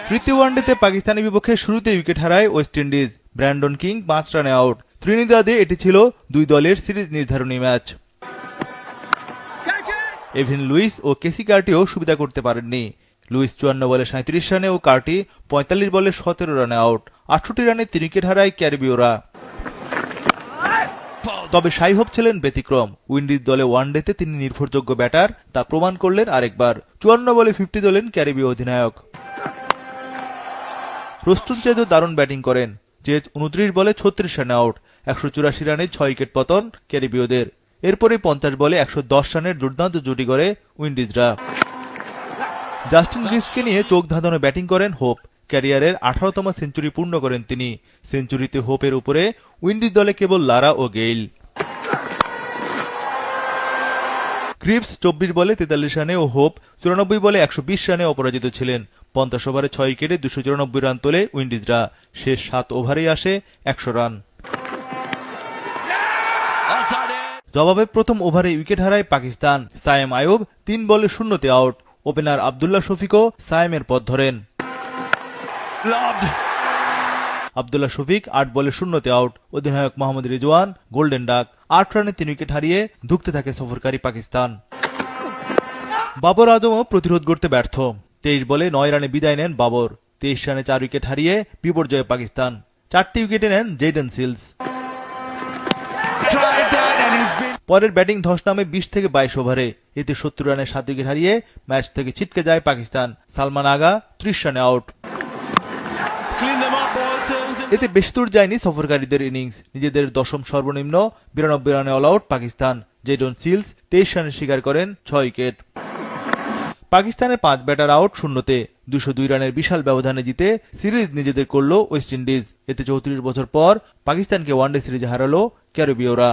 তৃতীয় ওয়ানডেতে পাকিস্তানের বিপক্ষে শুরুতে উইকেট হারায় ওয়েস্ট ইন্ডিজ। ব্র্যান্ডন কিং 5 রানে আউট। ত্রিনিদাদে এটি ছিল দুই দলের সিরিজ নির্ধারণী ম্যাচ। এভিন লুইস ও কেসি কার্টিও সুবিধা করতে পারেননি। লুইস 54 বলে 37 রানে ও কার্টি 45 বলে 17 রানে আউট। 68 রানে 3 উইকেট হারায় ক্যারিবীয়রা। তবে শাই হোপ ছিলেন ব্যতিক্রম। উইন্ডিজ দলে ওয়ানডেতে তিনি নির্ভরযোগ্য ব্যাটার, তা প্রমাণ করলেন আরেকবার। 54 বলে 50 তোলেন ক্যারিবীয় অধিনায়ক। রস্টন চেজও দারুণ ব্যাটিং করেন। চেজ 29 বলে 36 রানে আউট। 184 রানে 6 উইকেট পতন ক্যারিবীয়দের। এরপরে 50 বলে 110 রানের দুর্দান্ত জুটি করে উইন্ডিজরা। জাস্টিন গ্রিভসকে নিয়ে চোখ ধাঁধানো ব্যাটিং করেন হোপ। ক্যারিয়ারের 18তম সেঞ্চুরি পূর্ণ করেন তিনি। সেঞ্চুরিতে হোপের উপরে উইন্ডিজ দলে কেবল লারা ও গেইল। গ্রিভস 24 বলে 43 রানে ও হোপ 94 বলে 120 রানে অপরাজিত ছিলেন। 50 ওভারে 6 উইকেটে 294 রান তোলে উইন্ডিজরা। শেষ 7 ওভারেই আসে 100 রান। জবাবে প্রথম ওভারে উইকেট হারায় পাকিস্তান। সায়েম আয়ুব 3 বলে 0তে আউট। ওপেনার আব্দুল্লাহ শফিকও সায়েমের পথ ধরেন। আব্দুল্লাহ শফিক 8 বলে 0তে আউট। অধিনায়ক মোহাম্মদ রিজওয়ান গোল্ডেন ডাক। 8 রানে 3 উইকেট হারিয়ে ধুঁকতে থাকে সফরকারী পাকিস্তান। বাবর আজমও প্রতিরোধ করতে ব্যর্থ। 23 বলে 9 রানে বিদায় নেন বাবর। 23 রানে 4 উইকেট হারিয়ে বিপর্যয়ে পাকিস্তান। 4টি উইকেটে নেন জেডন সিলস। পরের ব্যাটিং ধস নামে 20 থেকে 22 ওভারে। এতে 70 রানে 7 উইকেট হারিয়ে ম্যাচ থেকে ছিটকে যায় পাকিস্তান। সালমান আগা 30 রানে আউট। এতে বেশি দূর যায়নি সফরকারীদের ইনিংস। নিজেদের দশম সর্বনিম্ন 92 রানে all out Pakistan. Jayden Seales 23 রানে শিকার করেন 6 উইকেট। পাকিস্তানের 5 ব্যাটার আউট শূন্যতে। 202 রানের বিশাল ব্যবধানে জিতে সিরিজ নিজেদের করল ওয়েস্ট ইন্ডিজ। এতে 34 বছর পর পাকিস্তানকে ওয়ানডে সিরিজে হারালো ক্যারিবীয়রা।